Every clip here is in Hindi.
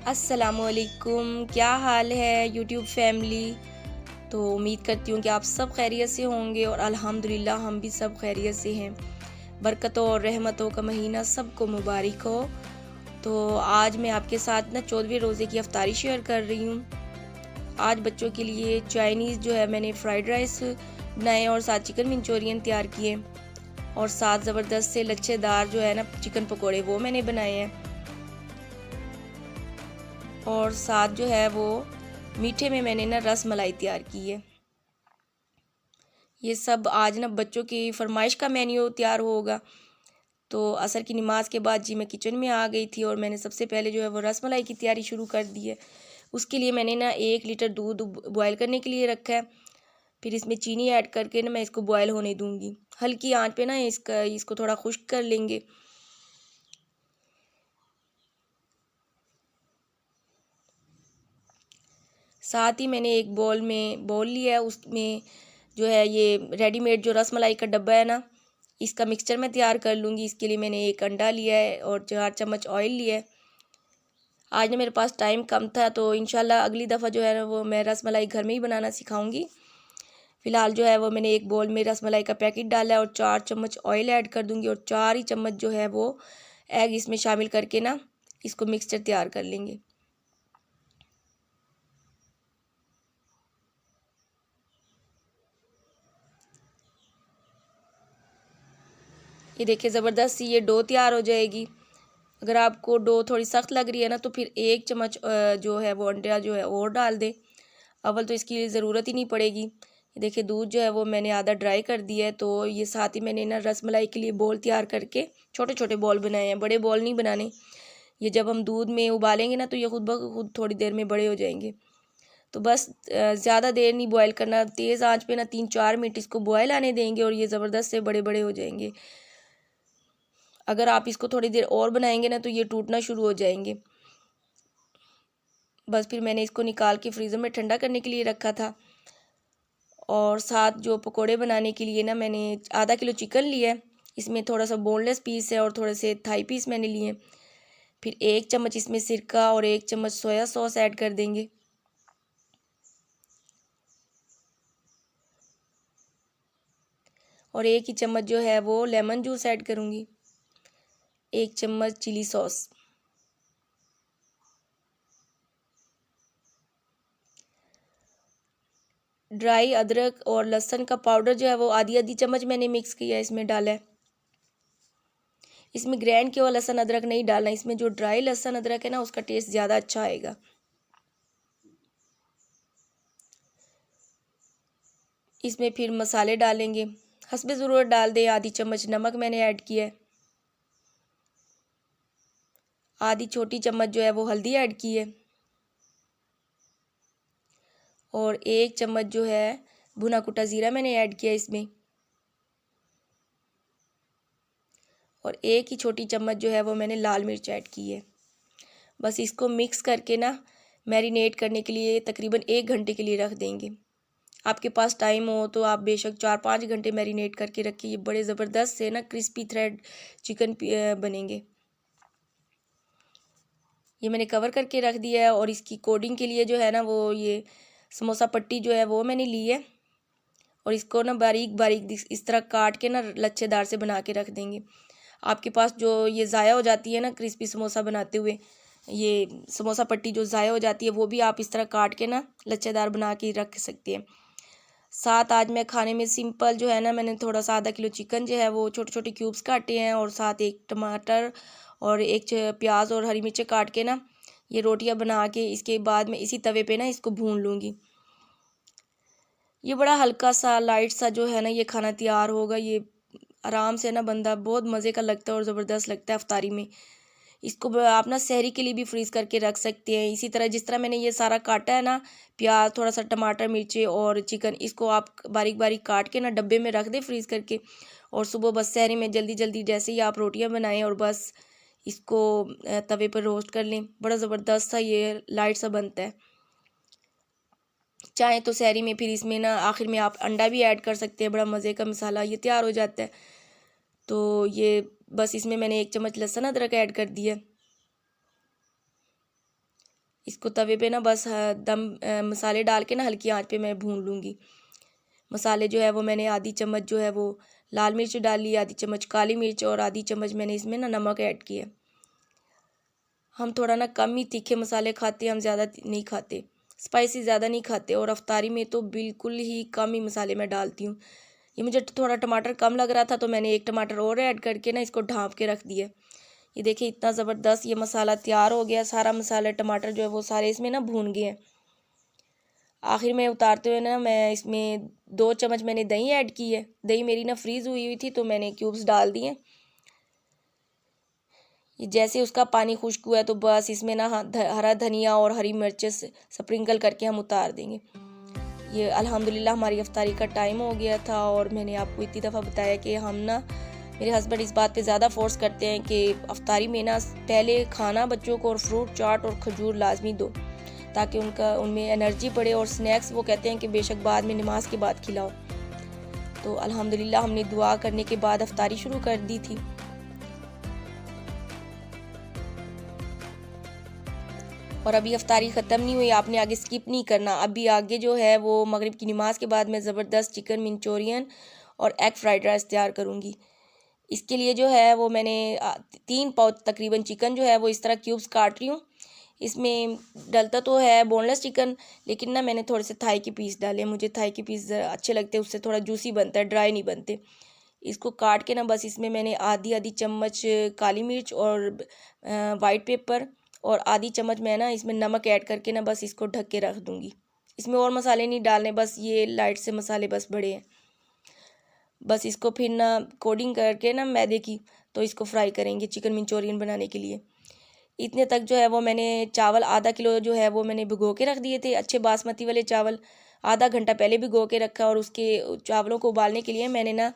अस्सलामुअलैकुम, क्या हाल है यूट्यूब फैमिली। तो उम्मीद करती हूँ कि आप सब खैरियत से होंगे और अल्हम्दुलिल्लाह हम भी सब खैरियत से हैं। बरकतों और रहमतों का महीना सबको मुबारक हो। तो आज मैं आपके साथ ना 14वें रोज़े की अफ्तारी शेयर कर रही हूँ। आज बच्चों के लिए चाइनीज़ जो है मैंने फ्राइड राइस बनाए और साथ चिकन मंचूरियन तैयार किए और साथ ज़बरदस्त से लच्छेदार जो है ना चिकन पकोड़े वो मैंने बनाए हैं। और साथ जो है वो मीठे में मैंने ना रस मलाई तैयार की है। ये सब आज ना बच्चों की फरमाइश का मेन्यू तैयार होगा। तो असर की नमाज के बाद जी मैं किचन में आ गई थी और मैंने सबसे पहले जो है वो रस मलाई की तैयारी शुरू कर दी है। उसके लिए मैंने ना 1 लीटर दूध बॉयल करने के लिए रखा है। फिर इसमें चीनी ऐड करके ना मैं इसको बॉयल होने दूंगी। हल्की आंच पे ना इसको थोड़ा खुश्क कर लेंगे। साथ ही मैंने एक बाउल लिया है, उसमें जो है ये रेडीमेड जो रस मलाई का डब्बा है ना, इसका मिक्सचर मैं तैयार कर लूँगी। इसके लिए मैंने 1 अंडा लिया है और 4 चम्मच ऑयल लिया है। आज ना मेरे पास टाइम कम था तो इंशाल्लाह अगली दफ़ा जो है ना वो मैं रस मलाई घर में ही बनाना सिखाऊंगी। फ़िलहाल जो है वो मैंने एक बाउल में रस मलाई का पैकेट डाला है और 4 चम्मच ऑयल ऐड कर दूँगी और 4 ही चम्मच जो है वो एग इसमें शामिल करके ना इसको मिक्सचर तैयार कर लेंगे। ये देखिए ज़बरदस्त सी ये डो तैयार हो जाएगी। अगर आपको डो थोड़ी सख्त लग रही है ना तो फिर 1 चम्मच जो है वो अंडा जो है और डाल दें। अव्वल तो इसकी ज़रूरत ही नहीं पड़ेगी। ये देखिए दूध जो है वो मैंने आधा ड्राई कर दिया है। तो ये साथ ही मैंने ना रस मलाई के लिए बॉल तैयार करके छोटे छोटे बॉल बनाए हैं, बड़े बॉल नहीं बनाने। ये जब हम दूध में उबालेंगे ना तो ये खुद ब खुद थोड़ी देर में बड़े हो जाएंगे। तो बस ज़्यादा देर नहीं बॉयल करना, तेज़ आंच पे ना 3-4 मिनट इसको बॉयल आने देंगे और ये ज़बरदस्त से बड़े बड़े हो जाएंगे। अगर आप इसको थोड़ी देर और बनाएंगे ना तो ये टूटना शुरू हो जाएंगे। बस फिर मैंने इसको निकाल के फ्रीज़र में ठंडा करने के लिए रखा था। और साथ जो पकोड़े बनाने के लिए ना मैंने आधा किलो चिकन लिया है। इसमें थोड़ा सा बोनलेस पीस है और थोड़े से थाई पीस मैंने लिए हैं। फिर 1 चम्मच इसमें सिरका और 1 चम्मच सोया सॉस ऐड कर देंगे। और 1 ही चम्मच जो है वो लेमन जूस ऐड करूँगी। 1 चम्मच चिली सॉस। ड्राई अदरक और लहसुन का पाउडर जो है वो आधी आधी चम्मच मैंने मिक्स किया है, इसमें डाला है। इसमें ग्राइंड किया हुआ लहसुन अदरक नहीं डालना, इसमें जो ड्राई लहसुन अदरक है ना उसका टेस्ट ज़्यादा अच्छा आएगा। इसमें फिर मसाले डालेंगे, हस्बे ज़रूरत डाल दें। आधी चम्मच नमक मैंने ऐड किया है। आधी छोटी चम्मच जो है वो हल्दी ऐड की है। और 1 चम्मच जो है भुना कुटा ज़ीरा मैंने ऐड किया इसमें। और 1 ही छोटी चम्मच जो है वो मैंने लाल मिर्च ऐड की है। बस इसको मिक्स करके ना मैरिनेट करने के लिए तकरीबन 1 घंटे के लिए रख देंगे। आपके पास टाइम हो तो आप बेशक 4-5 घंटे मैरिनेट करके रखिए। ये बड़े ज़बरदस्त से ना क्रिस्पी थ्रेड चिकन बनेंगे। ये मैंने कवर करके रख दिया है। और इसकी कोटिंग के लिए जो है ना वो ये समोसा पट्टी जो है वो मैंने ली है। और इसको ना बारीक बारीक इस तरह काट के ना लच्छेदार से बना के रख देंगे। आपके पास जो ये ज़ाया हो जाती है ना क्रिस्पी समोसा बनाते हुए, ये समोसा पट्टी जो ज़ाया हो जाती है वो भी आप इस तरह काट के ना लच्छेदार बना के रख सकते हैं। साथ आज मैं खाने में सिंपल जो है ना मैंने थोड़ा सा आधा किलो चिकन जो है वो छोटे छोटे क्यूब्स काटे हैं और साथ 1 टमाटर और प्याज और हरी मिर्चें काट के ना ये रोटियां बना के इसके बाद में इसी तवे पे ना इसको भून लूँगी। ये बड़ा हल्का सा लाइट सा जो है ना ये खाना तैयार होगा। ये आराम से ना बंदा बहुत मज़े का लगता है और ज़बरदस्त लगता है अफ्तारी में। इसको आप ना सहरी के लिए भी फ्रीज़ करके रख सकते हैं। इसी तरह जिस तरह मैंने ये सारा काटा है ना, प्याज थोड़ा सा टमाटर मिर्ची और चिकन, इसको आप बारीक बारीक काट के ना डब्बे में रख दें फ्रीज़ करके। और सुबह बस सहरी में जल्दी जल्दी जैसे ही आप रोटियां बनाएं और बस इसको तवे पर रोस्ट कर लें। बड़ा ज़बरदस्त सा ये लाइट सा बनता है। चाहे तो सहरी में फिर इसमें ना आखिर में आप अंडा भी ऐड कर सकते हैं। बड़ा मज़े का मसाला ये तैयार हो जाता है। तो ये बस इसमें मैंने 1 चम्मच लहसुन अदरक ऐड कर दिया। इसको तवे पे ना बस मसाले डाल के ना हल्की आंच पे मैं भून लूँगी। मसाले जो है वो मैंने आधी चम्मच जो है वो लाल मिर्च डाली, आधी चम्मच काली मिर्च और आधी चम्मच मैंने इसमें ना नमक ऐड किया। हम थोड़ा ना कम ही तीखे मसाले खाते हैं, हम ज़्यादा नहीं खाते, स्पाइसी ज़्यादा नहीं खाते, और अफ्तारी में तो बिल्कुल ही कम ही मसाले मैं डालती हूँ। ये मुझे थोड़ा टमाटर कम लग रहा था तो मैंने एक टमाटर और ऐड करके ना इसको ढाँप के रख दिया। ये देखिए इतना ज़बरदस्त ये मसाला तैयार हो गया। सारा मसाला टमाटर जो है वो सारे इसमें ना भून गए हैं। आखिर में उतारते हुए ना मैं इसमें 2 चम्मच मैंने दही ऐड की है। दही मेरी ना फ्रीज़ हुई हुई थी तो मैंने क्यूब्स डाल दिए। ये जैसे उसका पानी खुश्क हुआ है तो बस इसमें ना हरा धनिया और हरी मिर्च स्प्रिंकल करके हम उतार देंगे। ये अल्हम्दुलिल्लाह हमारी अफ्तारी का टाइम हो गया था। और मैंने आपको इतनी दफ़ा बताया कि हम ना, मेरे हस्बैंड इस बात पे ज़्यादा फोर्स करते हैं कि अफ्तारी में ना पहले खाना बच्चों को और फ्रूट चाट और खजूर लाजमी दो, ताकि उनमें एनर्जी बढ़े, और स्नैक्स वो कहते हैं कि बेशक बाद में नमाज के बाद खिलाओ। तो अल्हम्दुलिल्लाह हमने दुआ करने के बाद अफ्तारी शुरू कर दी थी। और अभी अफ्तारी ख़त्म नहीं हुई, आपने आगे स्किप नहीं करना। अभी आगे जो है वो मगरिब की नमाज के बाद मैं ज़बरदस्त चिकन मंचूरियन और एग फ्राइड राइस तैयार करूँगी। इसके लिए जो है वो मैंने 3 पाउच तकरीबन चिकन जो है वो इस तरह क्यूब्स काट रही हूँ। इसमें डलता तो है बोनलेस चिकन, लेकिन ना मैंने थोड़े से थाई के पीस डाले। मुझे थाई के पीस अच्छे लगते हैं, उससे थोड़ा जूसी बनता है, ड्राई नहीं बनते। इसको काट के ना बस इसमें मैंने आधी आधी चम्मच काली मिर्च और वाइट पेपर और आधी चम्मच मैं ना इसमें नमक ऐड करके ना बस इसको ढक के रख दूँगी। इसमें और मसाले नहीं डालने, बस ये लाइट से मसाले बस बड़े हैं। बस इसको फिर ना कोडिंग करके ना मैदे की, तो इसको फ्राई करेंगे चिकन मंचूरियन बनाने के लिए। इतने तक जो है वो मैंने चावल आधा किलो जो है वो मैंने भिगो के रख दिए थे, अच्छे बासमती वाले चावल। आधा घंटा पहले भिगो के रखा, और उसके चावलों को उबालने के लिए मैंने ना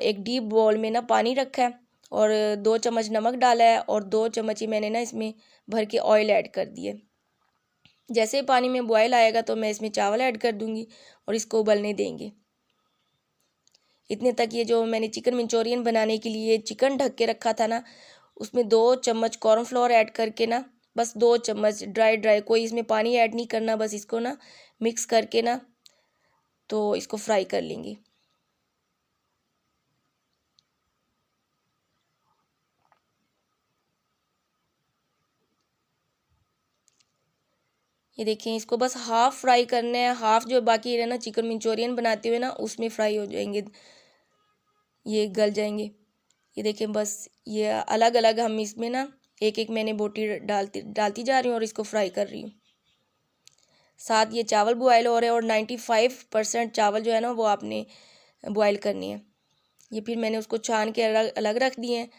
एक डीप बाउल में ना पानी रखा है और 2 चम्मच नमक डाला है, और 2 चम्मच ही मैंने ना इसमें भर के ऑयल ऐड कर दिए। जैसे ही पानी में बॉयल आएगा तो मैं इसमें चावल ऐड कर दूंगी और इसको उबलने देंगे। इतने तक ये जो मैंने चिकन मंचूरियन बनाने के लिए चिकन ढक के रखा था ना, उसमें 2 चम्मच कॉर्नफ्लोर ऐड करके ना, बस 2 चम्मच ड्राई, कोई इसमें पानी ऐड नहीं करना, बस इसको ना मिक्स करके ना तो इसको फ्राई कर लेंगे। ये देखें, इसको बस हाफ़ फ्राई करना है, हाफ़ जो बाकी है ना चिकन मंचूरियन बनाते हुए ना उसमें फ्राई हो जाएंगे, ये गल जाएंगे। ये देखें, बस ये अलग अलग हम इसमें ना एक एक मैंने बोटी डालती जा रही हूँ और इसको फ्राई कर रही हूँ। साथ ये चावल बॉयल हो रहे हैं और 95% चावल जो है ना वो आपने बॉयल करनी है। ये फिर मैंने उसको छान के अलग अलग रख दिए हैं।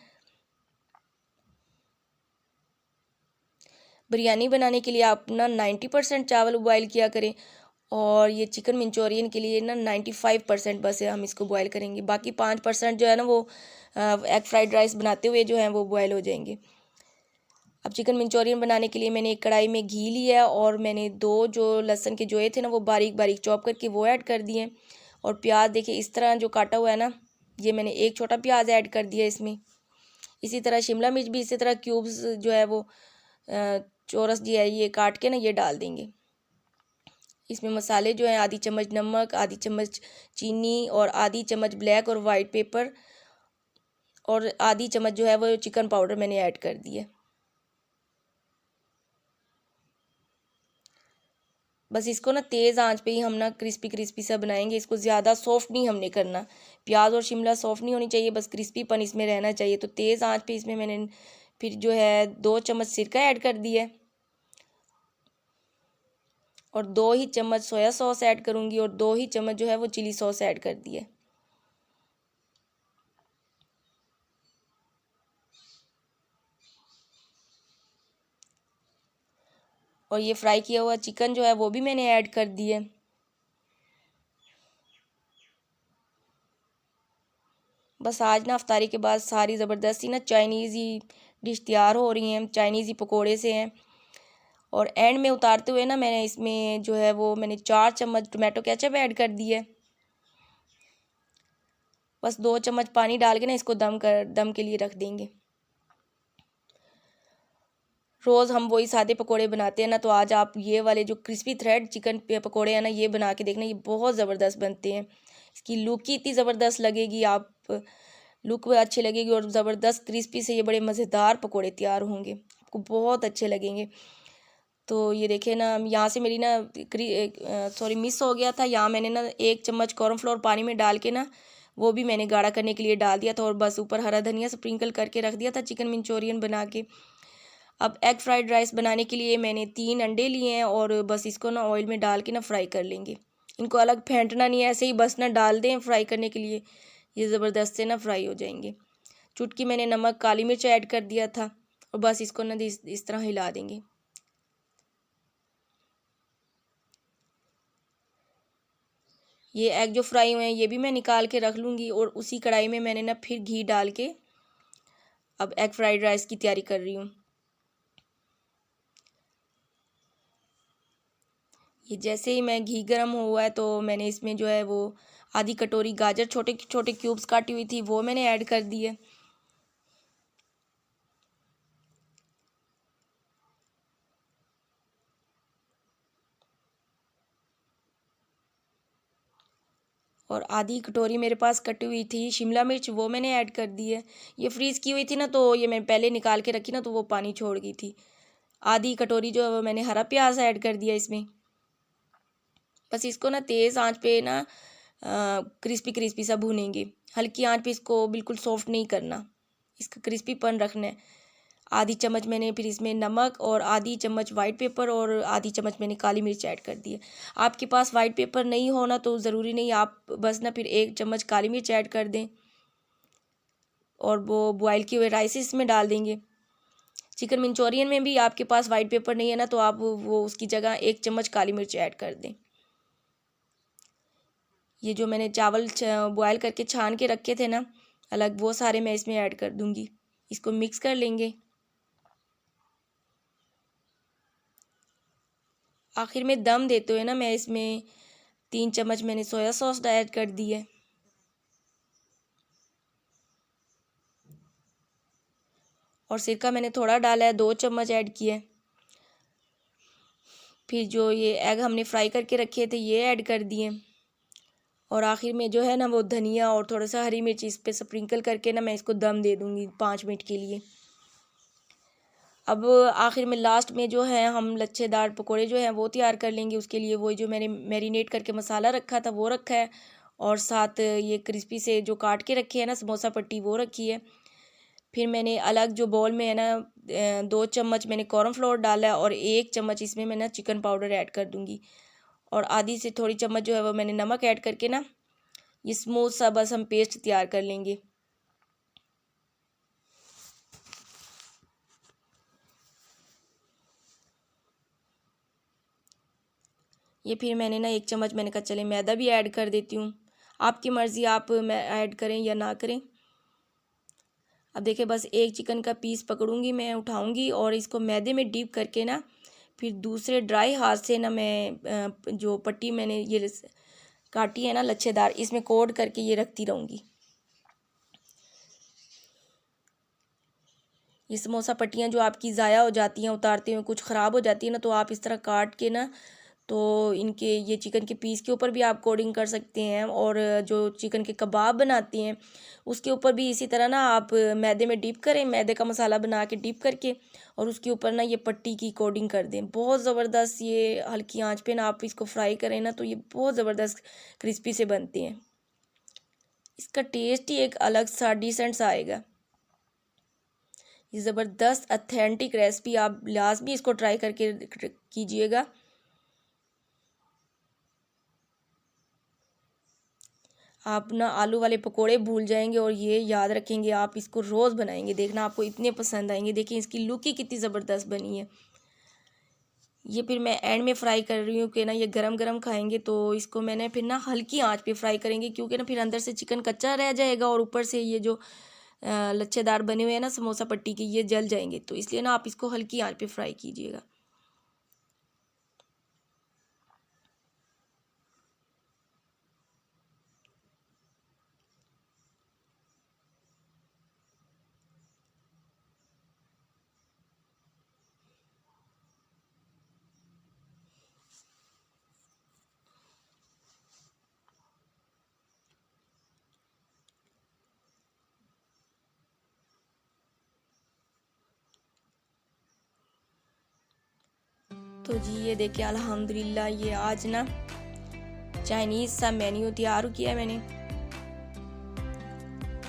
बिरयानी बनाने के लिए आप ना 90% चावल बॉयल किया करें, और ये चिकन मंचूरियन के लिए ना 95% बस है, हम इसको बॉयल करेंगे। बाकी 5% जो है ना वो एग फ्राइड राइस बनाते हुए जो है वो बॉयल हो जाएंगे। अब चिकन मंचूरियन बनाने के लिए मैंने एक कढ़ाई में घी लिया है, और मैंने 2 जो लहसुन के जोए थे ना वो बारीक बारीक चॉप करके वो ऐड कर दिए। और प्याज देखिए इस तरह जो काटा हुआ है ना, ये मैंने एक छोटा प्याज ऐड कर दिया इसमें। इसी तरह शिमला मिर्च भी इसी तरह क्यूब्स जो है वो चौरस जी है ये काट के ना ये डाल देंगे। इसमें मसाले जो हैं आधी चम्मच नमक, आधी चम्मच चीनी और आधी चम्मच ब्लैक और वाइट पेपर, और आधी चम्मच जो है वो चिकन पाउडर मैंने ऐड कर दिया। बस इसको ना तेज़ आंच पे ही हम ना क्रिस्पी क्रिस्पी सा बनाएंगे। इसको ज़्यादा सॉफ्ट नहीं हमने करना, प्याज और शिमला सॉफ्ट नहीं होनी चाहिए, बस क्रिस्पीपन इसमें रहना चाहिए। तो तेज़ आंच पे इसमें मैंने फिर जो है 2 चम्मच सिरका ऐड कर दिया है, और 2 ही चम्मच सोया सॉस ऐड करूँगी, और 2 ही चम्मच जो है वो चिली सॉस ऐड कर दिया है। और ये फ्राई किया हुआ चिकन जो है वो भी मैंने ऐड कर दिया है। बस आज ना अफ्तारी के बाद सारी ज़बरदस्ती ना चाइनीज़ ही डिश तैयार हो रही हैं, चाइनीज़ ही पकोड़े से हैं। और एंड में उतारते हुए ना मैंने इसमें जो है वो मैंने 4 चम्मच टोमेटो केचप ऐड कर दिया है। बस 2 चम्मच पानी डाल के ना इसको दम के लिए रख देंगे। रोज़ हम वही सादे पकोड़े बनाते हैं ना, तो आज आप ये वाले जो क्रिस्पी थ्रेड चिकन पकोड़े हैं ना, ये बना के देखना, ये बहुत ज़बरदस्त बनते हैं। इसकी लुक ही इतनी ज़बरदस्त लगेगी, आप लुक अच्छी लगेगी और ज़बरदस्त क्रिस्पी से ये बड़े मज़ेदार पकोड़े तैयार होंगे, आपको बहुत अच्छे लगेंगे। तो ये देखिए ना, यहाँ से मेरी ना सॉरी मिस हो गया था। यहाँ मैंने ना 1 चम्मच कॉर्नफ्लोर पानी में डाल के ना, वो भी मैंने गाढ़ा करने के लिए डाल दिया था और बस ऊपर हरा धनिया स्प्रिंकल करके रख दिया था चिकन मंचूरियन बना के। अब एग फ्राइड राइस बनाने के लिए मैंने 3 अंडे लिए हैं और बस इसको ना ऑयल में डाल के ना फ्राई कर लेंगे। इनको अलग फेंटना नहीं है, ऐसे ही बस ना डाल दें फ्राई करने के लिए, ये ज़बरदस्त से ना फ्राई हो जाएंगे। चुटकी मैंने नमक काली मिर्च ऐड कर दिया था और बस इसको ना इस तरह हिला देंगे। ये एग जो फ्राई हुए हैं ये भी मैं निकाल के रख लूँगी और उसी कढ़ाई में मैंने ना फिर घी डाल के अब एग फ्राइड राइस की तैयारी कर रही हूँ। ये जैसे ही मैं घी गर्म हुआ है तो मैंने इसमें जो है वो आधी कटोरी गाजर छोटे छोटे क्यूब्स काटी हुई थी वो मैंने ऐड कर दी है। और आधी कटोरी मेरे पास कटी हुई थी शिमला मिर्च, वो मैंने ऐड कर दी है। ये फ्रीज़ की हुई थी ना, तो ये मैं पहले निकाल के रखी ना, तो वो पानी छोड़ गई थी। आधी कटोरी जो है वो मैंने हरा प्याज ऐड कर दिया इसमें। बस इसको ना तेज़ आंच पे ना क्रिस्पी क्रिस्पी सा भूनेंगे। हल्की आंच पे इसको बिल्कुल सॉफ्ट नहीं करना, इसका क्रिस्पीपन रखना है। आधी चम्मच मैंने फिर इसमें नमक और आधी चम्मच वाइट पेपर और आधी चम्मच मैंने काली मिर्च ऐड कर दी है। आपके पास वाइट पेपर नहीं होना तो ज़रूरी नहीं, आप बस ना फिर 1 चम्मच काली मिर्च ऐड कर दें और वो बॉयल किए हुए राइस इसमें डाल देंगे। चिकन मंचूरियन में भी आपके पास वाइट पेपर नहीं है ना, तो आप वो उसकी जगह 1 चम्मच काली मिर्च ऐड कर दें। ये जो मैंने चावल बॉयल करके छान के रखे थे ना अलग, वो सारे मैं इसमें ऐड कर दूँगी। इसको मिक्स कर लेंगे। आखिर में दम देते हुए ना मैं इसमें 3 चम्मच मैंने सोया सॉस ऐड कर दी है और सिरका मैंने थोड़ा डाला है, 2 चम्मच ऐड किया है। फिर जो ये एग हमने फ्राई करके रखे थे ये ऐड कर दिए और आखिर में जो है ना वो धनिया और थोड़ा सा हरी मिर्च इस पे स्प्रिंकल करके ना मैं इसको दम दे दूँगी 5 मिनट के लिए। अब आखिर में लास्ट में जो है हम लच्छेदार पकोड़े जो हैं वो तैयार कर लेंगे। उसके लिए वही जो मैंने मैरिनेट करके मसाला रखा था वो रखा है और साथ ये क्रिस्पी से जो काट के रखे हैं ना समोसा पट्टी वो रखी है। फिर मैंने अलग जो बॉल में है ना 2 चम्मच मैंने कॉर्नफ्लोर डाला है और 1 चम्मच इसमें मैं ना चिकन पाउडर ऐड कर दूँगी और आधी से थोड़ी चम्मच जो है वो मैंने नमक ऐड करके ना ये स्मूथ सा बस हम पेस्ट तैयार कर लेंगे। ये फिर मैंने ना 1 चम्मच मैंने कहा चले मैदा भी ऐड कर देती हूँ। आपकी मर्ज़ी, आप मैं ऐड करें या ना करें। अब देखिए बस एक चिकन का पीस पकड़ूंगी मैं, उठाऊंगी और इसको मैदे में डीप करके ना फिर दूसरे ड्राई हाथ से ना मैं जो पट्टी मैंने ये काटी है ना लच्छेदार, इसमें कोड करके ये रखती रहूँगी। ये समोसा पट्टियाँ जो आपकी ज़ाया हो जाती हैं उतारते हुए, कुछ ख़राब हो जाती है ना, तो आप इस तरह काट के ना तो इनके ये चिकन के पीस के ऊपर भी आप कोडिंग कर सकते हैं और जो चिकन के कबाब बनाती हैं उसके ऊपर भी इसी तरह ना आप मैदे में डीप करें, मैदे का मसाला बना के डीप करके और उसके ऊपर ना ये पट्टी की कोडिंग कर दें। बहुत ज़बरदस्त, ये हल्की आंच पे ना आप इसको फ्राई करें ना तो ये बहुत ज़बरदस्त क्रिस्पी से बनते हैं। इसका टेस्ट ही एक अलग सा डिसेंट सा आएगा। ये ज़बरदस्त अथेंटिक रेसिपी, आप लाजमी इसको ट्राई करके कीजिएगा। आप ना आलू वाले पकोड़े भूल जाएंगे और ये याद रखेंगे, आप इसको रोज़ बनाएंगे, देखना आपको इतने पसंद आएंगे। देखिए इसकी लुक ही कितनी ज़बरदस्त बनी है। ये फिर मैं एंड में फ्राई कर रही हूँ कि ना ये गरम गरम खाएंगे, तो इसको मैंने फिर ना हल्की आंच पे फ्राई करेंगे क्योंकि ना फिर अंदर से चिकन कच्चा रह जाएगा और ऊपर से ये जो लच्छेदार बने हुए हैं ना समोसा पट्टी के, ये जल जाएंगे, तो इसलिए ना आप इसको हल्की आंच पे फ्राई कीजिएगा। तो जी ये देखिए अल्हम्दुलिल्लाह ये आज ना चाइनीज़ सा मेन्यू तैयार किया है मैंने।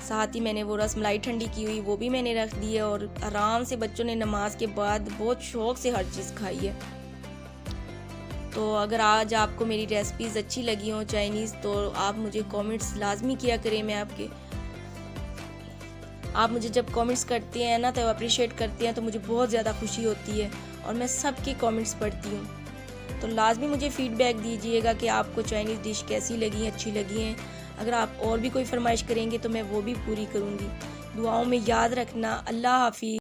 साथ ही मैंने वो रसमलाई ठंडी की हुई वो भी मैंने रख दी है और आराम से बच्चों ने नमाज के बाद बहुत शौक़ से हर चीज़ खाई है। तो अगर आज आपको मेरी रेसिपीज़ अच्छी लगी हों चाइनीज़ तो आप मुझे कमेंट्स लाजमी किया करें। आप मुझे जब कमेंट्स करते हैं ना तो अप्रिशिएट करते हैं तो मुझे बहुत ज़्यादा खुशी होती है और मैं सबके कमेंट्स पढ़ती हूँ। तो लाजमी मुझे फ़ीडबैक दीजिएगा कि आपको चाइनीज़ डिश कैसी लगी, अच्छी लगी हैं। अगर आप और भी कोई फरमाइश करेंगे तो मैं वो भी पूरी करूँगी। दुआओं में याद रखना। अल्लाह हाफ़िज़।